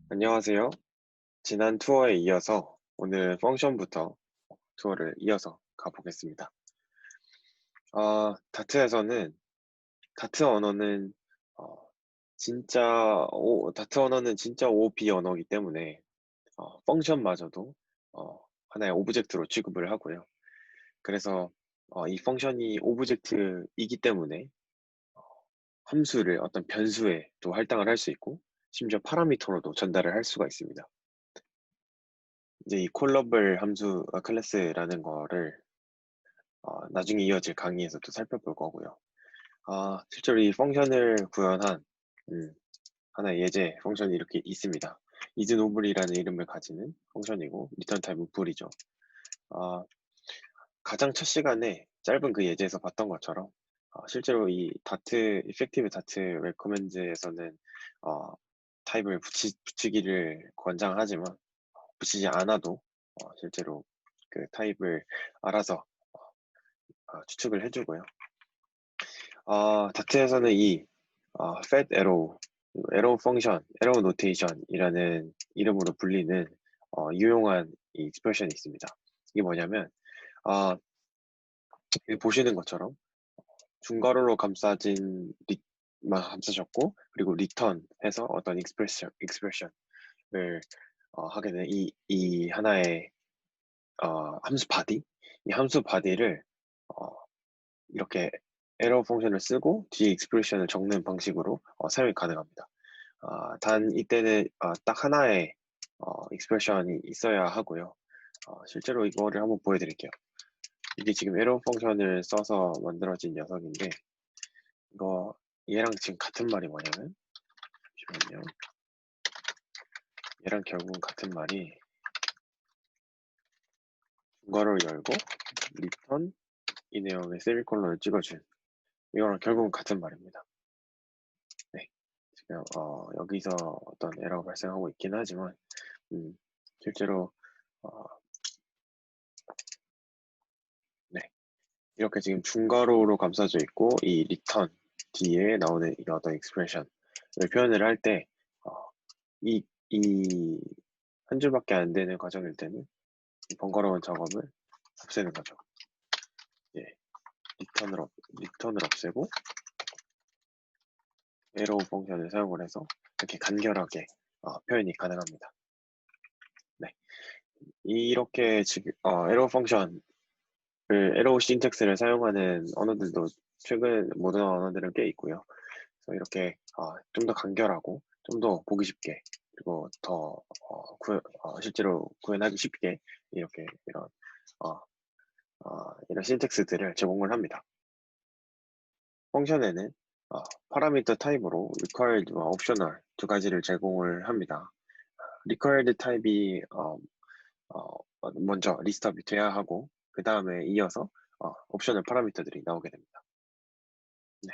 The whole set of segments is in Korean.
안녕하세요. 지난 투어에 이어서 오늘 펑션부터 투어를 이어서 가보겠습니다. 다트에서는 다트 언어는 어, 다트 언어는 진짜 OOP 언어이기 때문에 펑션마저도 하나의 오브젝트로 취급을 하고요. 그래서 이 펑션이 오브젝트이기 때문에 함수를 어떤 변수에 또 할당을 할 수 있고 심지어 파라미터로도 전달을 할 수가 있습니다. 이제 이 콜러블 함수 클래스라는 거를 나중에 이어질 강의에서 또 살펴볼 거고요. 실제로 이 펑션을 구현한 음, 하나의 예제 펑션이 이렇게 있습니다. isNo블이라는 이름을 가지는 펑션이고 리턴 타입은 불이죠. 아, 가장 첫 시간에 짧은 그 예제에서 봤던 것처럼 실제로 이 다트 이펙티브 다트 레코멘드에서는 어, 타입을 붙이기를 권장하지만 붙이지 않아도 실제로 그 타입을 알아서 추측을 해주고요. 다트에서는 이 fat arrow, arrow 펑션, arrow notation이라는 이름으로 불리는 유용한 이 익스프레션이 있습니다. 이게 뭐냐면 아, 여기 보시는 것처럼 중괄호로 감싸졌고 그리고 return 해서 어떤 익스프레션을 하게 되는 이 하나의 함수 바디, 이 함수 바디를 어, 이렇게 에러 펑션을 쓰고 뒤에 익스프레션을 적는 방식으로 사용이 가능합니다. 단 이때는 딱 하나의 익스프레션이 있어야 하고요. 실제로 이거를 한번 보여드릴게요. 이게 지금 에러 펑션을 써서 만들어진 녀석인데 이거 얘랑 지금 같은 말이 뭐냐면 잠시만요. 얘랑 결국은 같은 말이 중괄호를 열고 리턴 이 내용에 세미콜론을 찍어준 이거랑 결국은 같은 말입니다. 네. 지금 여기서 어떤 에러가 발생하고 있긴 하지만 실제로 어, 네. 이렇게 지금 중괄호로 감싸져 있고 이 리턴 뒤에 나오는 이 어떤 익스프레션을 표현을 할 때 이 한 줄밖에 안 되는 과정일 때는 이 번거로운 작업을 없애는 거죠. 예, 리턴을 없애고 에러 펑션을 사용을 해서 이렇게 간결하게 표현이 가능합니다. 네, 이렇게 지금 에러 펑션 에러 신텍스를 사용하는 언어들도 최근 모든 언어들은 꽤 있고요. 그래서 이렇게 좀 더 간결하고 좀 더 보기 쉽게 그리고 더 실제로 구현하기 쉽게 이렇게 어, 이런 신텍스들을 제공을 합니다. 펑션에는 파라미터 타입으로 required와 optional 두 가지를 제공을 합니다. required 타입이 먼저 리스트업이 돼야 하고 그 다음에 이어서 옵셔널 파라미터들이 나오게 됩니다. 네.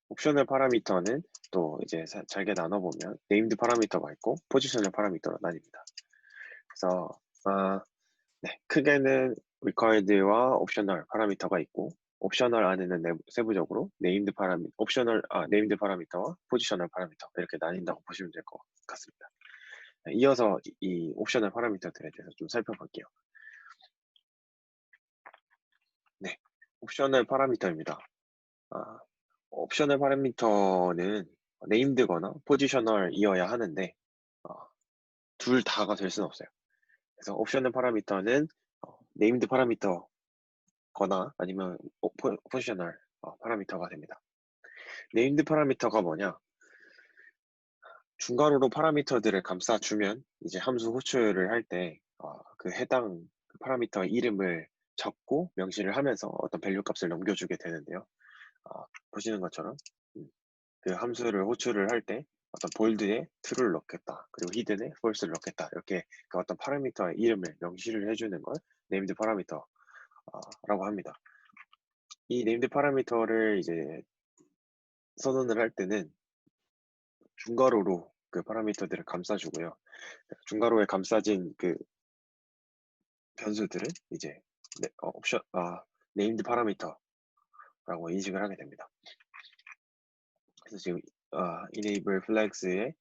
옵셔널 파라미터는 또 이제 잘게 나눠보면 네임드 파라미터가 있고 포지셔널 파라미터로 나뉩니다. 그래서 네, 크게는 required와 옵셔널 파라미터가 있고 옵셔널 안에는 세부적으로 네임드 파라미터와 포지셔널 파라미터 이렇게 나뉜다고 보시면 될 것 같습니다. 네, 이어서 이 옵셔널 파라미터들에 대해서 좀 살펴볼게요. 네, 옵셔널 파라미터입니다. 아, 옵셔널 파라미터는 네임드거나 포지셔널이어야 하는데 어, 둘 다가 될 수는 없어요. 그래서 옵셔널 파라미터는 네임드 파라미터거나 아니면 포지셔널 파라미터가 됩니다. 네임드 파라미터가 뭐냐? 중괄호로 파라미터들을 감싸주면 이제 함수 호출을 할 때 그 해당 파라미터의 이름을 적고 명시를 하면서 어떤 밸류 값을 넘겨주게 되는데요. 보시는 것처럼 그 함수를 호출을 할 때 어떤 볼드에 true를 넣겠다. 그리고 히든에 false를 넣겠다. 이렇게 그 어떤 파라미터의 이름을 명시를 해주는 걸 네임드 파라미터라고 합니다. 이 네임드 파라미터를 이제 선언을 할 때는 중괄호로 그 파라미터들을 감싸주고요. 중괄호에 감싸진 그 변수들은 이제 네임드 파라미터라고 인식을 하게 됩니다. 그래서 지금 enable flags에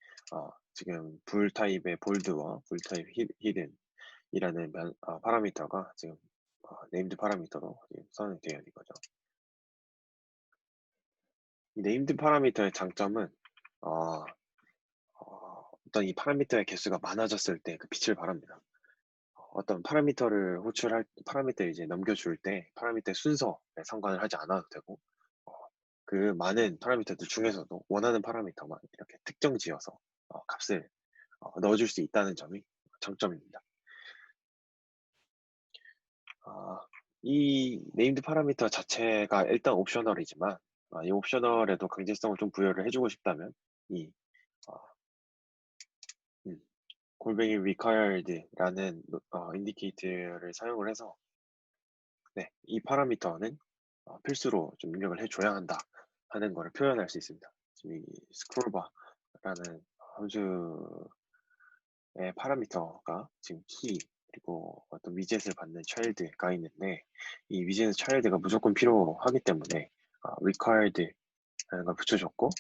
지금 불 타입의 볼드와 불 타입 히든이라는 파라미터가 지금 네임드 파라미터로 지금 선언이 되어 있는 거죠. 이 네임드 파라미터의 장점은 어떤 이 파라미터의 개수가 많아졌을 때 그 빛을 발합니다. 어떤 파라미터를 이제 넘겨줄 때 파라미터의 순서에 상관을 하지 않아도 되고, 어, 그 많은 파라미터들 중에서도 원하는 파라미터만 이렇게 특정 지어서 값을 넣어줄 수 있다는 점이 장점입니다. 이 네임드 파라미터 자체가 일단 옵셔널이지만, 이 옵셔널에도 강제성을 좀 부여를 해주고 싶다면 이 어, 음, 골뱅이 required라는 인디케이터를 사용을 해서, 네, 이 파라미터는 필수로 좀 입력을 해줘야 한다 하는 것을 표현할 수 있습니다. 지금 이 스크롤바라는 함수의 파라미터가 지금 키 그리고 어떤 위젯을 받는 child가 있는데, 이 위젯 child가 무조건 필요하기 때문에 required라는 걸 붙여줬고,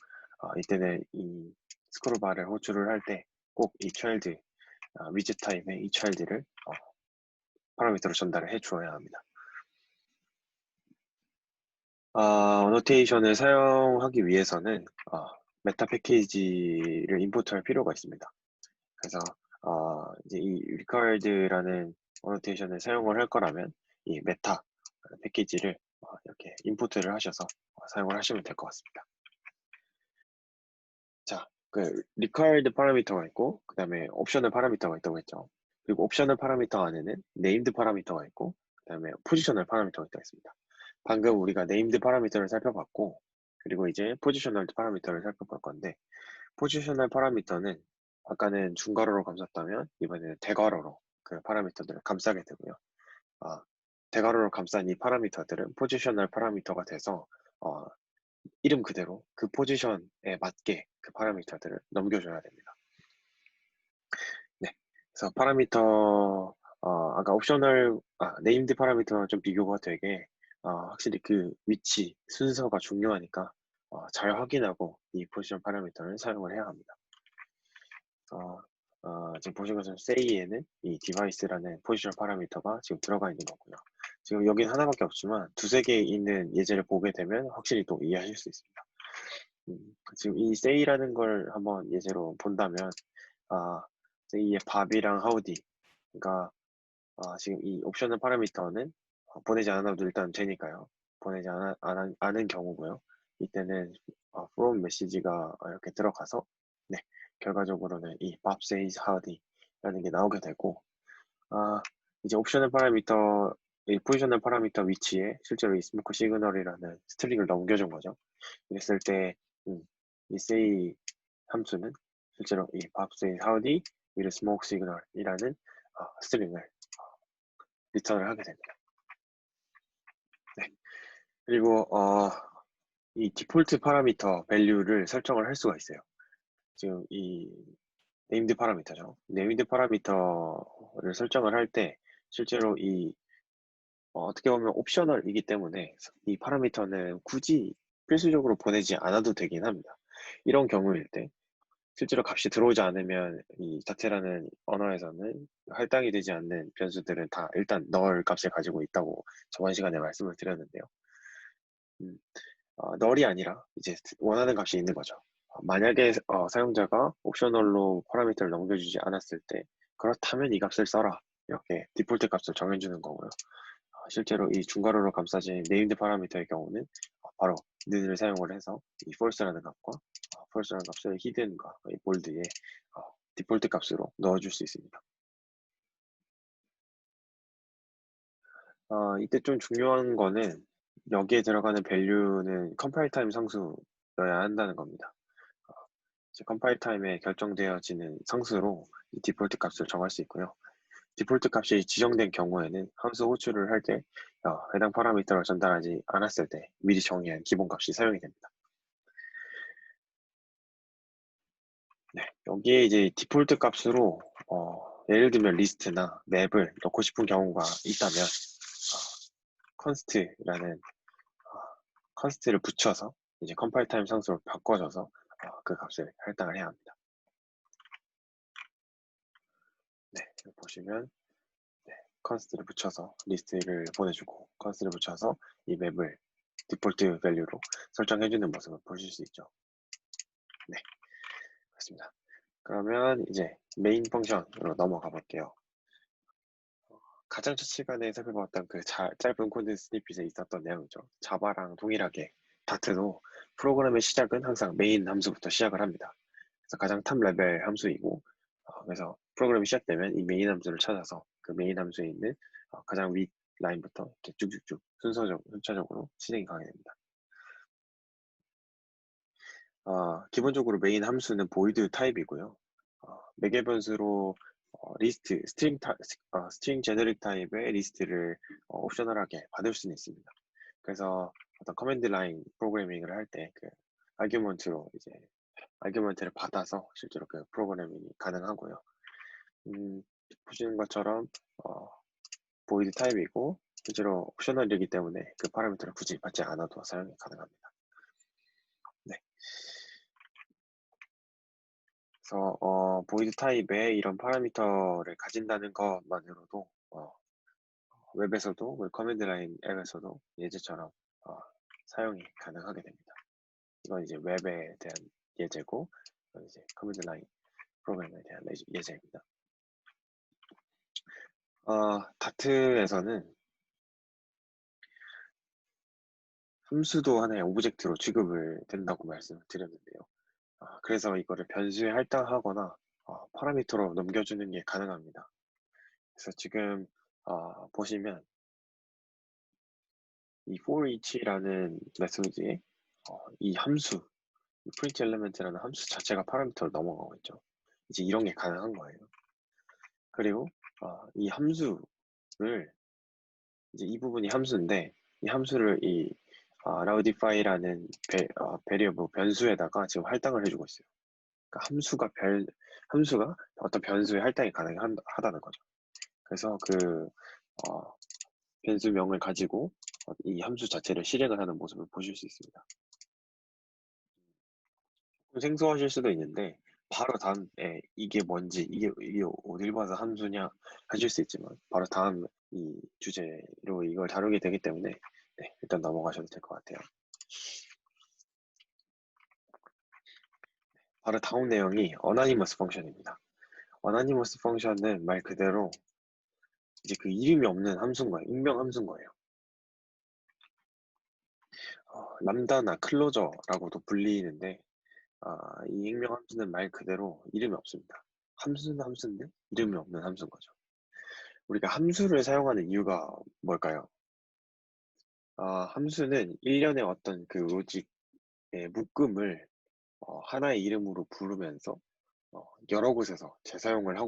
이때는 이 스크롤바를 호출을 할 때 꼭 이 child 위젯 타입의 이 child를 파라미터로 전달을 해주어야 합니다. 어노테이션을 사용하기 위해서는 메타 패키지를 임포트할 필요가 있습니다. 그래서 이제 이 required라는 어노테이션을 사용을 할 거라면 이 메타 패키지를 이렇게 임포트를 하셔서 사용을 하시면 될 것 같습니다. 자, 그 required 파라미터가 있고, 그 다음에 옵셔널 파라미터가 있다고 했죠. 그리고 옵셔널 파라미터 안에는 네임드 파라미터가 있고, 그 다음에 포지셔널 파라미터가 있다고 했습니다. 방금 우리가 네임드 파라미터를 살펴봤고, 그리고 이제 포지셔널 파라미터를 살펴볼 건데, 포지셔널 파라미터는 아까는 중괄호로 감쌌다면 이번에는 대괄호로 그 파라미터들을 감싸게 되고요. 대괄호로 감싼 이 파라미터들은 포지셔널 파라미터가 돼서 이름 그대로 그 포지션에 맞게 그 파라미터들을 넘겨줘야 됩니다. 네, 그래서 아까 네임드 파라미터랑 좀 비교가 되게 확실히 그 위치, 순서가 중요하니까 잘 확인하고 이 포지션 파라미터를 사용을 해야 합니다. 지금 보신 것처럼 say에는 이 device라는 포지션 파라미터가 지금 들어가 있는 거고요. 지금 여긴 하나밖에 없지만 두세 개 있는 예제를 보게 되면 확실히 또 이해하실 수 있습니다. 지금 이 say라는 걸 한번 예제로 본다면, say의 밥이랑 howdy, 그러니까 지금 이 옵셔널 파라미터는 보내지 않아도 일단 되니까요. 보내지 않은 경우고요. 이때는 from 메시지가 이렇게 들어가서, 네, 결과적으로는 이 Bob says howdy라는 게 나오게 되고, 이제 옵셔널 파라미터, 이 포지셔널 파라미터 위치에 실제로 이 스모크 시그널이라는 스트링을 넘겨준 거죠. 이랬을 때, 이 say 함수는 실제로 이 Bob says howdy with a smoke signal이라는 스트링을 리턴을 하게 됩니다. 네. 그리고 이 디폴트 파라미터 밸류를 설정을 할 수가 있어요. 지금 이 네임드 파라미터죠. 네임드 파라미터를 설정을 할 때 실제로 이 어떻게 보면 옵셔널이기 때문에 이 파라미터는 굳이 필수적으로 보내지 않아도 되긴 합니다. 이런 경우일 때 실제로 값이 들어오지 않으면 이 자체라는 언어에서는 할당이 되지 않는 변수들은 다 일단 널 값을 가지고 있다고 저번 시간에 말씀을 드렸는데요. 음, 널이 아니라 이제 원하는 값이 있는 거죠. 만약에 사용자가 옵셔널로 파라미터를 넘겨주지 않았을 때 그렇다면 이 값을 써라 이렇게 디폴트 값을 정해주는 거고요. 실제로 이 중괄호로 감싸진 네임드 파라미터의 경우는 바로 n을 사용을 해서 이 false라는 값과 false라는 값을 hidden과 이 bold에 디폴트 값으로 넣어줄 수 있습니다. 이때 좀 중요한 거는 여기에 들어가는 value는 컴파일 타임 상수여야 한다는 겁니다. 컴파일 타임에 결정되어지는 상수로 이 디폴트 값을 정할 수 있고요. 디폴트 값이 지정된 경우에는 함수 호출을 할 때 해당 파라미터를 전달하지 않았을 때 미리 정의한 기본 값이 사용이 됩니다. 네, 여기에 이제 디폴트 값으로 예를 들면 리스트나 맵을 넣고 싶은 경우가 있다면 컨스트라는 컨스트를 붙여서 이제 컴파일 타임 상수로 바꿔줘서 그 값을 할당을 해야 합니다. 보시면 컨스트를 붙여서 리스트를 보내주고 컨스트를 붙여서 이 맵을 디폴트 밸류로 설정해주는 모습을 보실 수 있죠. 네, 그렇습니다. 그러면 이제 메인 펑션으로 넘어가 볼게요. 가장 첫 시간에 살펴봤던 그 짧은 코드 스니핏에 있었던 내용이죠. 자바랑 동일하게 다트도 프로그램의 시작은 항상 메인 함수부터 시작을 합니다. 그래서 가장 탑 레벨 함수이고, 그래서 프로그램이 시작되면 이 메인 함수를 찾아서 그 메인 함수에 있는 가장 윗 라인부터 이렇게 쭉쭉쭉 순차적으로 진행이 가게 됩니다. 기본적으로 메인 함수는 보이드 타입이고요. 매개 변수로 리스트, 스트링 제너릭 타입의 리스트를 옵셔널하게 받을 수는 있습니다. 그래서 어떤 커맨드 라인 프로그래밍을 할 때 그 아규먼트로 이제 아규먼트를 받아서 실제로 그 프로그래밍이 가능하고요. 보시는 것처럼 보이드 타입이고 실제로 옵셔널이기 때문에 그 파라미터를 굳이 받지 않아도 사용이 가능합니다. 네. 그래서 보이드 타입의 이런 파라미터를 가진다는 것만으로도 웹에서도 커맨드 라인 앱에서도 예제처럼 사용이 가능하게 됩니다. 이건 이제 웹에 대한 예제고 이건 이제 커맨드 라인 프로그램에 대한 예제입니다. 다트에서는 함수도 하나의 오브젝트로 취급을 된다고 말씀을 드렸는데요. 그래서 이거를 변수에 할당하거나 파라미터로 넘겨주는 게 가능합니다. 그래서 지금 보시면 이 for each라는 메소드에 이 함수, 이 print element라는 함수 자체가 파라미터로 넘어가고 있죠. 이제 이런 게 가능한 거예요. 그리고 이 함수를 이제 이 부분이 함수인데 이 함수를 이 라우디파이라는 베리어블 변수에다가 지금 할당을 해주고 있어요. 그러니까 함수가 어떤 변수에 할당이 가능하다는 거죠. 그래서 그 변수명을 가지고 이 함수 자체를 실행을 하는 모습을 보실 수 있습니다. 생소하실 수도 있는데 바로 다음에 이게 뭔지 이게 어딜 봐서 함수냐 하실 수 있지만 바로 다음 이 주제로 이걸 다루게 되기 때문에 일단 넘어가셔도 될 것 같아요. 바로 다음 내용이 어나니머스 펑션입니다. 어나니머스 펑션은 말 그대로 이제 그 이름이 없는 함수인 거예요. 익명 함수인 거예요. 람다나 클로저라고도 불리는데 이 익명 함수는 말 그대로 이름이 없습니다. 함수는 함수인데 이름이 없는 함수인 거죠. 우리가 함수를 사용하는 이유가 뭘까요? 함수는 일련의 어떤 그 로직의 묶음을 하나의 이름으로 부르면서 여러 곳에서 재사용을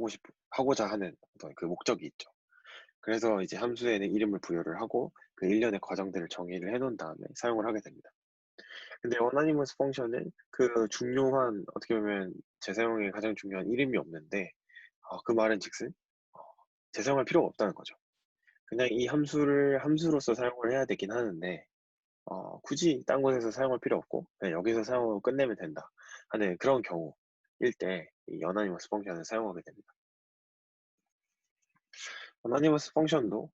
하고자 하는 어떤 그 목적이 있죠. 그래서 이제 함수에는 이름을 부여를 하고 그 일련의 과정들을 정의를 해놓은 다음에 사용을 하게 됩니다. 근데 어나니머스 펑션은 그 중요한 어떻게 보면 재사용에 가장 중요한 이름이 없는데 그 말은 즉슨 재사용할 필요가 없다는 거죠. 그냥 이 함수를 함수로서 사용을 해야 되긴 하는데 굳이 딴 곳에서 사용할 필요 없고 그냥 여기서 사용하고 끝내면 된다 하는 그런 경우일 때 이 어나니머스 펑션을 사용하게 됩니다. 어나니머스 펑션도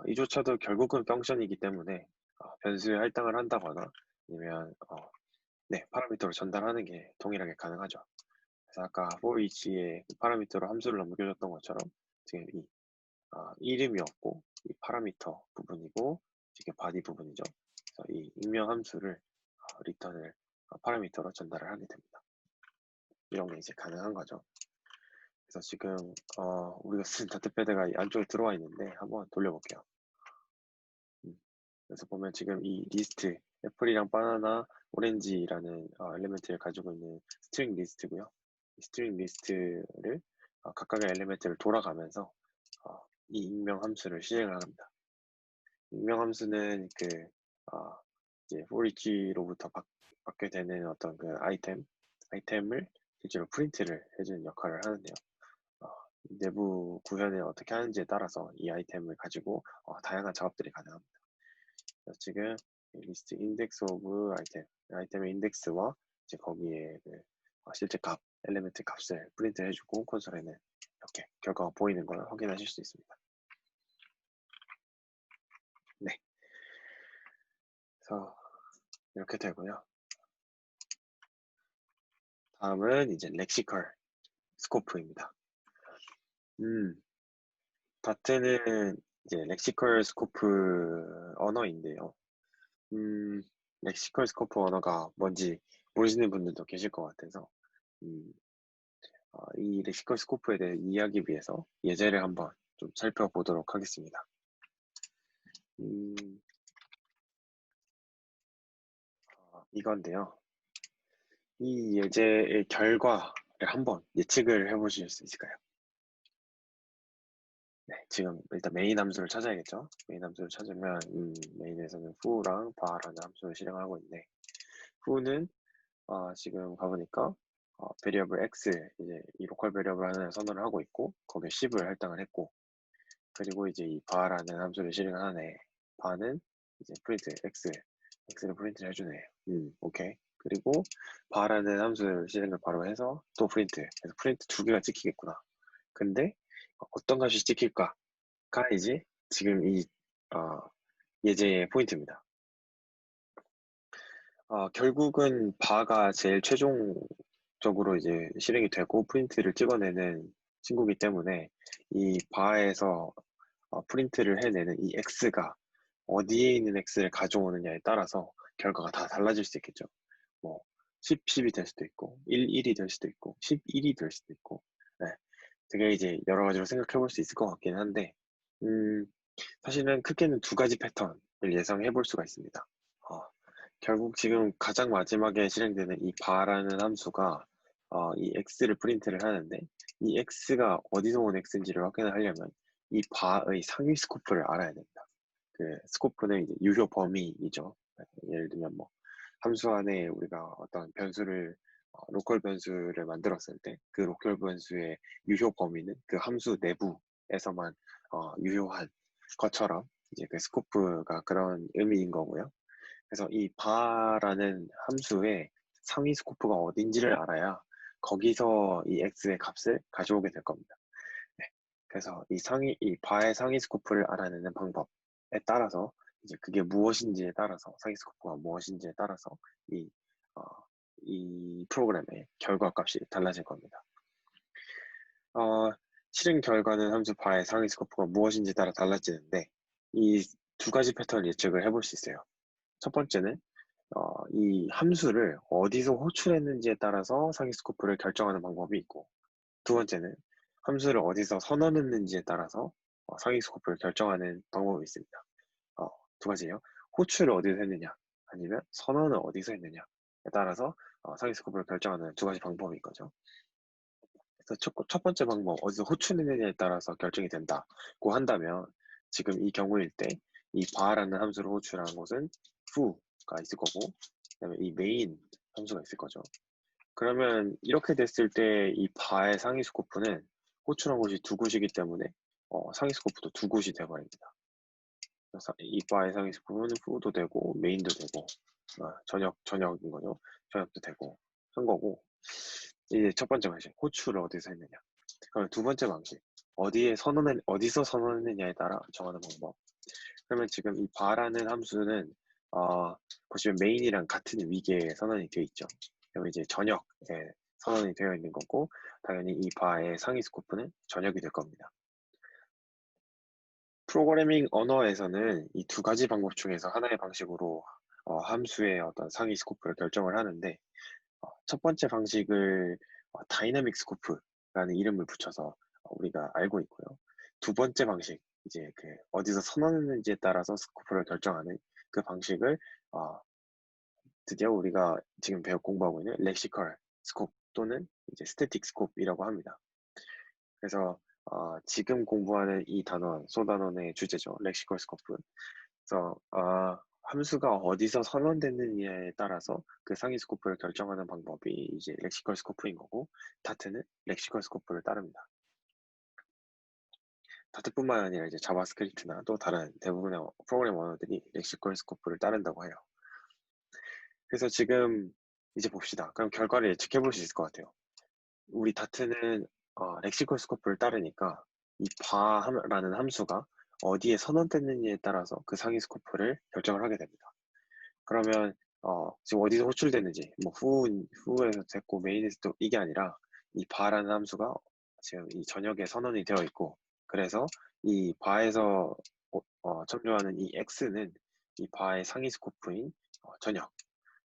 이조차도 결국은 펑션이기 때문에 변수에 할당을 한다거나 아니면 파라미터로 전달하는 게 동일하게 가능하죠. 그래서 아까 for each의 파라미터로 함수를 넘겨줬던 것처럼 지금 이 이름이 없고 이 파라미터 부분이고 이게 바디 부분이죠. 그래서 이 익명 함수를 리턴을 파라미터로 전달을 하게 됩니다. 이런 게 이제 가능한 거죠. 그래서 지금 우리가 쓴 다트패드가 안쪽에 들어와 있는데 한번 돌려볼게요. 그래서 보면 지금 이 리스트 애플이랑 바나나, 오렌지라는 엘리멘트를 가지고 있는 스트링 리스트고요. 이 스트링 리스트를 각각의 엘리멘트를 돌아가면서 이 익명 함수를 실행을 합니다. 익명 함수는 그 이제 for each로부터 받게 되는 어떤 그 아이템을 실제로 프린트를 해주는 역할을 하는데요. 내부 구현을 어떻게 하는지에 따라서 이 아이템을 가지고 다양한 작업들이 가능합니다. 그래서 지금 리스트 인덱스 오브 아이템의 인덱스와 이제 거기에 그 실제 엘리멘트 값을 프린트 해주고 콘솔에는 이렇게 결과가 보이는 걸 확인하실 수 있습니다. 네. 그래서 이렇게 되고요. 다음은 이제 렉시컬 스코프입니다. 다트는 이제 렉시컬 스코프 언어인데요. 음, 렉시컬 스코프 언어가 뭔지 모르시는 분들도 계실 것 같아서 음, 이 렉시컬 스코프에 대해 이해하기 위해서 예제를 한번 좀 살펴보도록 하겠습니다. 이건데요. 이 예제의 결과를 한번 예측을 해보실 수 있을까요? 네, 지금 일단 메인 함수를 찾아야겠죠. 메인 함수를 찾으면 메인에서는 foo랑 bar라는 함수를 실행하고 있는데 foo는 지금 가보니까 베리어블 x 이제 이 로컬 베리어블 하나를 선언을 하고 있고 거기에 10을 할당을 했고 그리고 이제 이 bar라는 함수를 실행을 하네. bar는 이제 프린트 x를 프린트를 해주네. 오케이. 그리고 bar라는 함수를 실행을 바로 해서 또 프린트. 그래서 프린트 두 개가 찍히겠구나. 근데 어떤 값이 찍힐까가 이제 지금 이 예제의 포인트입니다. 결국은 바가 제일 최종적으로 이제 실행이 되고 프린트를 찍어내는 친구이기 때문에 이 바에서 프린트를 해내는 이 x가 어디에 있는 x를 가져오느냐에 따라서 결과가 다 달라질 수 있겠죠. 뭐 10이 될 수도 있고 1이 될 수도 있고 11이 될 수도 있고 네, 되게 이제 여러 가지로 생각해 볼 수 있을 것 같긴 한데 음, 사실은 크게는 두 가지 패턴을 예상해 볼 수가 있습니다. 어, 결국 지금 가장 마지막에 실행되는 이 바라는 함수가 이 x를 프린트를 하는데 이 x가 어디서 온 x인지를 확인을 하려면 이 바의 상위 스코프를 알아야 됩니다. 그 스코프는 이제 유효 범위이죠. 예를 들면 뭐 함수 안에 우리가 어떤 변수를 로컬 변수를 만들었을 때 그 로컬 변수의 유효 범위는 그 함수 내부에서만 유효한 것처럼 이제 그 스코프가 그런 의미인 거고요. 그래서 이 바라는 함수의 상위 스코프가 어딘지를 알아야 거기서 이 x의 값을 가져오게 될 겁니다. 네. 그래서 이 바의 상위 스코프를 알아내는 방법에 따라서 이제 그게 무엇인지에 따라서 상위 스코프가 무엇인지에 따라서 이, 어, 이 프로그램의 결과값이 달라질 겁니다. 실행 결과는 함수 바의 상위 스코프가 무엇인지 따라 달라지는데 이 두 가지 패턴을 예측을 해볼 수 있어요. 첫 번째는 이 함수를 어디서 호출했는지에 따라서 상위 스코프를 결정하는 방법이 있고 두 번째는 함수를 어디서 선언했는지에 따라서 상위 스코프를 결정하는 방법이 있습니다. 두 가지예요. 호출을 어디서 했느냐 아니면 선언을 어디서 했느냐에 따라서 상위 스코프를 결정하는 두 가지 방법인 거죠. 그래서 첫 번째 방법 어디서 호출했느냐에 따라서 결정이 된다고 한다면 지금 이 경우일 때 이 바라는 함수를 호출한 곳은 foo가 있을 거고 그다음에 이 main 함수가 있을 거죠. 그러면 이렇게 됐을 때 이 바의 상위 스코프는 호출한 곳이 두 곳이기 때문에 상위 스코프도 두 곳이 되어버립니다. 그래서 이 바의 상위 스코프는 foo도 되고 메인도 되고 저녁인 거죠. 저녁도 되고 한 거고 이제 첫 번째 방식 호출을 어디서 했느냐. 그럼 두 번째 방식 어디서 선언했느냐에 따라 정하는 방법. 그러면 지금 이 바라는 함수는 보시면 메인이랑 같은 위계에 선언이 되어 있죠. 그러면 이제 저녁에 선언이 되어 있는 거고 당연히 이 바의 상위 스코프는 저녁이 될 겁니다. 프로그래밍 언어에서는 이 두 가지 방법 중에서 하나의 방식으로 함수의 어떤 상위 스코프를 결정을 하는데 첫 번째 방식을 다이나믹 스코프라는 이름을 붙여서 우리가 알고 있고요. 두 번째 방식, 이제 그 어디서 선언했는지에 따라서 스코프를 결정하는 그 방식을 드디어 우리가 지금 공부하고 있는 렉시컬 스코프 또는 이제 스태틱 스코프이라고 합니다. 그래서 지금 공부하는 이 단원, 소단원의 주제죠. 렉시컬 스코프. 그래서 함수가 어디서 선언됐느냐에 따라서 그 상위 스코프를 결정하는 방법이 이제 렉시컬 스코프인 거고 다트는 렉시컬 스코프를 따릅니다. 다트뿐만 아니라 이제 자바스크립트나 또 다른 대부분의 프로그램 언어들이 렉시컬 스코프를 따른다고 해요. 그래서 지금 이제 봅시다. 그럼 결과를 예측해 볼 수 있을 것 같아요. 우리 다트는 렉시컬 스코프를 따르니까 이 바라는 함수가 어디에 선언됐느냐에 따라서 그 상위 스코프를 결정을 하게 됩니다. 그러면 지금 어디서 호출됐는지 뭐 후에서 됐고 메인에서 또 이게 아니라 이 바라는 함수가 지금 이 전역에 선언이 되어 있고, 그래서 이 바에서 첨부하는 이 x는 이 바의 상위 스코프인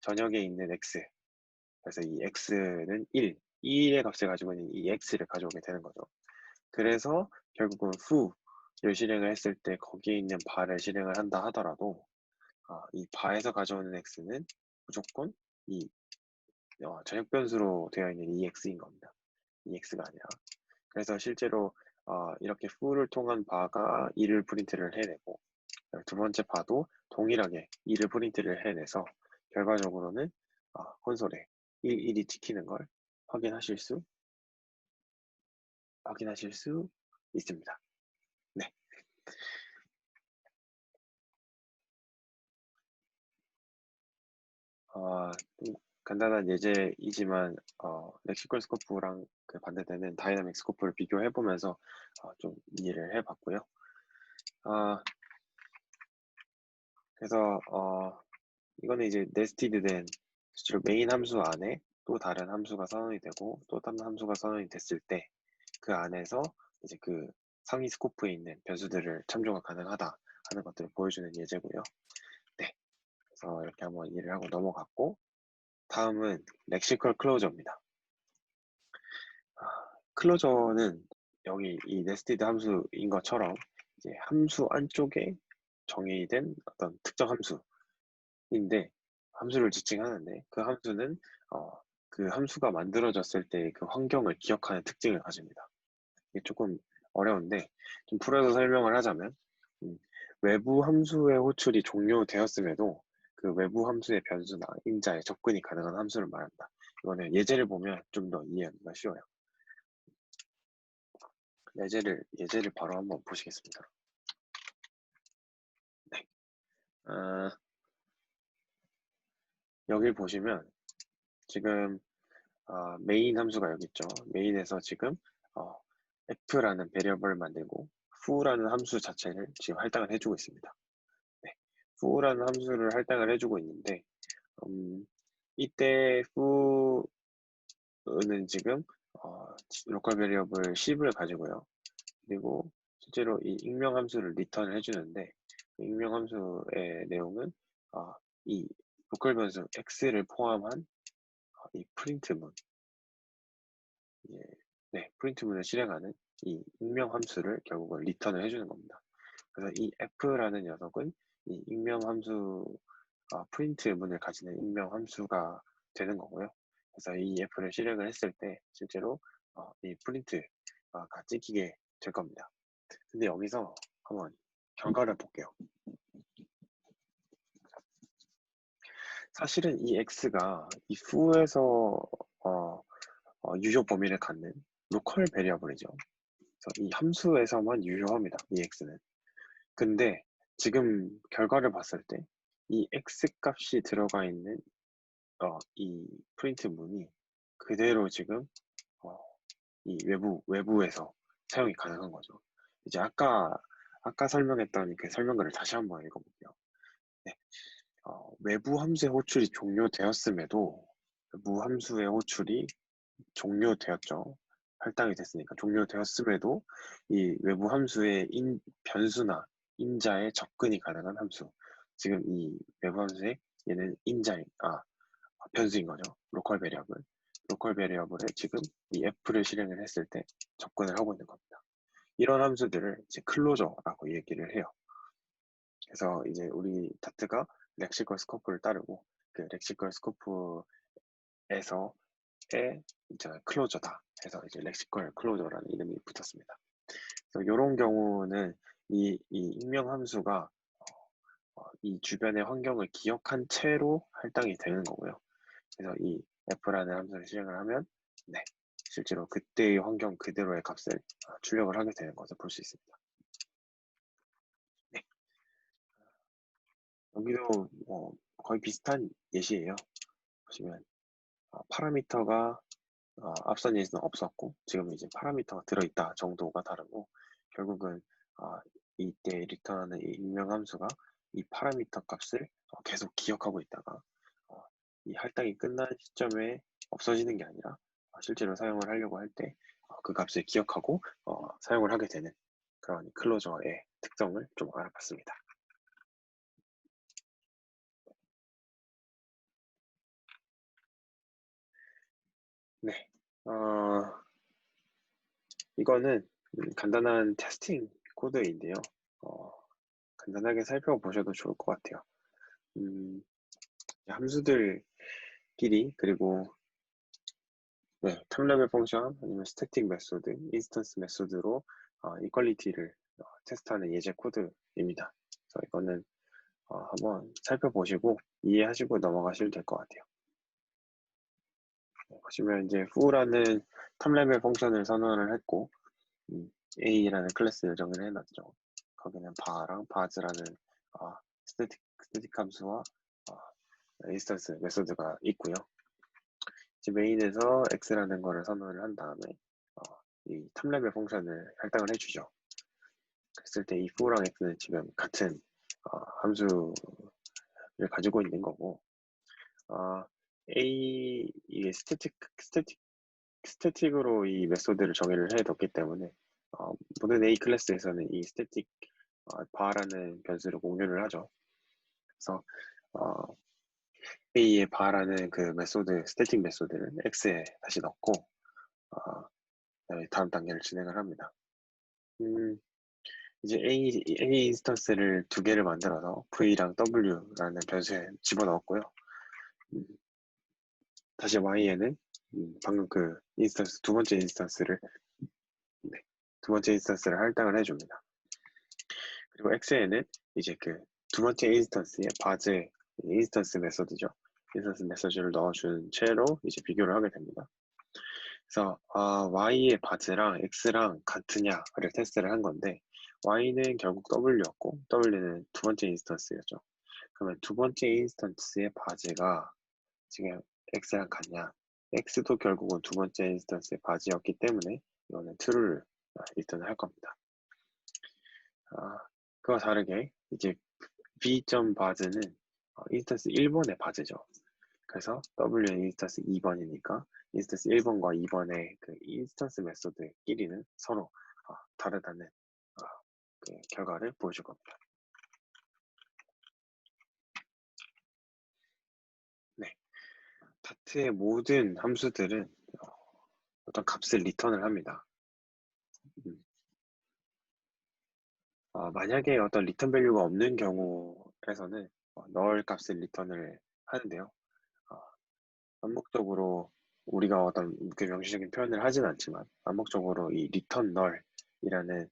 전역에 있는 x, 그래서 이 x는 1의 값을 가지고 있는 이 x를 가져오게 되는 거죠. 그래서 결국은 후를 실행을 했을 때 거기에 있는 바를 실행을 한다 하더라도 이 바에서 가져오는 x는 무조건 이 전역 변수로 되어 있는 이 x인 겁니다. 이 x가 아니라. 그래서 실제로 이렇게 f를 통한 바가 2를 프린트를 해내고, 두 번째 바도 동일하게 2를 프린트를 해내서 결과적으로는 콘솔에 1이 찍히는 걸 확인하실 수 있습니다. 네. 좀 간단한 예제이지만 렉시컬 스코프랑 그 반대되는 다이나믹 스코프를 비교해 보면서 좀 이해를 해봤고요. 그래서 이거는 이제 네스티드된 실제로 메인 함수 안에 또 다른 함수가 선언이 되고 또 다른 함수가 선언이 됐을 때 그 안에서 이제 그 상위 스코프에 있는 변수들을 참조가 가능하다 하는 것들을 보여주는 예제고요. 네, 그래서 이렇게 한번 이해를 하고 넘어갔고, 다음은 렉시컬 클로저입니다. 클로저는 여기 이 네스티드 함수인 것처럼 이제 함수 안쪽에 정의된 어떤 특정 함수인데, 함수를 지칭하는데 그 함수는 그 함수가 만들어졌을 때 그 환경을 기억하는 특징을 가집니다. 이게 조금 어려운데 좀 풀어서 설명을 하자면, 음, 외부 함수의 호출이 종료되었음에도 그 외부 함수의 변수나 인자에 접근이 가능한 함수를 말한다. 이거는 예제를 보면 좀 더 이해하기가 쉬워요. 예제를 바로 한번 보시겠습니다. 네. 여기 보시면 지금 메인 함수가 여기 있죠. 메인에서 지금 f라는 베리어블을 만들고 foo라는 함수 자체를 지금 할당을 해주고 있습니다. 네. foo라는 함수를 할당을 해주고 있는데, 이때 foo는 지금 로컬 베리어블 10을 가지고요. 그리고 실제로 이 익명 함수를 리턴을 해주는데, 익명 함수의 내용은 이 로컬 변수 x를 포함한 이 프린트문, 프린트문을 실행하는 이 익명 함수를 결국은 리턴을 해주는 겁니다. 그래서 이 f라는 녀석은 이 익명 함수, 프린트문을 가지는 익명 함수가 되는 거고요. 그래서 이 f를 실행을 했을 때 실제로 이 프린트가 찍히게 될 겁니다. 근데 여기서 한번 결과를 볼게요. 사실은 이 x가 이 foo에서 유효 범위를 갖는 로컬 베리어블이죠. 그래서 이 함수에서만 유효합니다. 이 x는. 근데 지금 결과를 봤을 때 이 x 값이 들어가 있는 이 프린트 문이 그대로 지금 이 외부에서 사용이 가능한 거죠. 이제 아까 설명했던 그 설명글을 다시 한번 읽어볼게요. 네. 외부 함수의 호출이 종료되었음에도 외부 함수의 호출이 종료되었죠. 할당이 됐으니까 종료되었음에도 이 외부 함수의 변수나 인자에 접근이 가능한 함수. 지금 이 외부 함수의 얘는 변수인 거죠. 로컬 베리어블. 로컬 베리어블에 지금 이 f를 실행을 했을 때 접근을 하고 있는 겁니다. 이런 함수들을 이제 클로저라고 얘기를 해요. 그래서 이제 우리 다트가 렉시컬 스코프를 따르고 그 렉시컬 스코프에서의 이제 클로저다 해서 이제 렉시컬 클로저라는 이름이 붙었습니다. 그래서 이런 경우는 이 익명 함수가 이 주변의 환경을 기억한 채로 할당이 되는 거고요. 그래서 이 f라는 함수를 실행을 하면 실제로 그때의 환경 그대로의 값을 출력을 하게 되는 것을 볼 수 있습니다. 네. 여기도 거의 비슷한 예시예요. 보시면 파라미터가 앞선 예시는 없었고 지금 이제 파라미터가 들어있다 정도가 다르고 결국은 이때 리턴하는 이 임명함수가 이 파라미터 값을 계속 기억하고 있다가 이 할당이 끝난 시점에 없어지는 게 아니라 실제로 사용을 하려고 할 때 그 값을 기억하고 사용을 하게 되는 그런 클로저의 특성을 좀 알아봤습니다. 네, 이거는 간단한 테스팅 코드인데요. 간단하게 살펴보셔도 좋을 것 같아요. 함수들끼리 그리고 탑레벨 펑션 아니면 스태틱 메소드, 인스턴스 메소드로 이퀄리티를 테스트하는 예제 코드입니다. 그래서 이거는 한번 살펴보시고 이해하시고 넘어가시면 될 것 같아요. 보시면 이제 foo라는 탑레벨 펑션을 선언을 했고 a라는 클래스를 정의를 해놨죠. 거기는 bar랑 bars라는 스태틱 함수와 인스턴스 메소드가 있고요. 이제 메인에서 x라는 거를 선언을 한 다음에 이 탑레벨 펑션을 할당을 해주죠. 그랬을 때 이 foo랑 x는 지금 같은 함수를 가지고 있는 거고 이게 스태틱으로 이 메소드를 정의를 해뒀기 때문에 모든 A 클래스에서는 이 스태틱 bar라는 변수를 공유를 하죠. 그래서 A의 bar라는 그 메소드, 스태틱 메소드를 X에 다시 넣고 다음 단계를 진행을 합니다. 이제 A 인스턴스를 두 개를 만들어서 V랑 W라는 변수에 집어넣었고요. 다시 Y에는 방금 그 인스턴스, 두 번째 인스턴스를 할당을 해줍니다. 그리고 X에는 이제 그 두 번째 인스턴스의 바즈 인스턴스 메소드죠. 인스턴스 메소드를 넣어준 채로 이제 비교를 하게 됩니다. 그래서 Y의 바즈랑 X랑 같으냐를 테스트를 한 건데 Y는 결국 W였고 W는 두 번째 인스턴스였죠. 그러면 두 번째 인스턴스의 바즈가 지금 X랑 같냐? X도 결국은 두 번째 인스턴스의 바즈였기 때문에 이거는 true를 리턴을 할 겁니다. 그와 다르게 이제 b.bars는 인스턴스 1번의 바즈죠. 그래서 W는 인스턴스 2번이니까 인스턴스 1번과 2번의 그 인스턴스 메소드끼리는 서로 다르다는 그 결과를 보여줄 겁니다. 네, 다트의 모든 함수들은 어떤 값을 리턴을 합니다. 만약에 어떤 리턴 밸류가 없는 경우에서는 null 값을 리턴을 하는데요. 암묵적으로 우리가 어떤 그 명시적인 표현을 하진 않지만 암묵적으로 이 return null이라는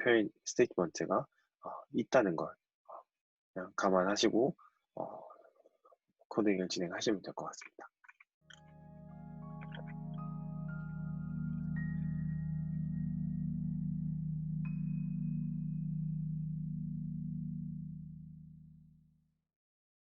표현 스테이트먼트가 있다는 걸 그냥 감안하시고 코딩을 진행하시면 될 것 같습니다.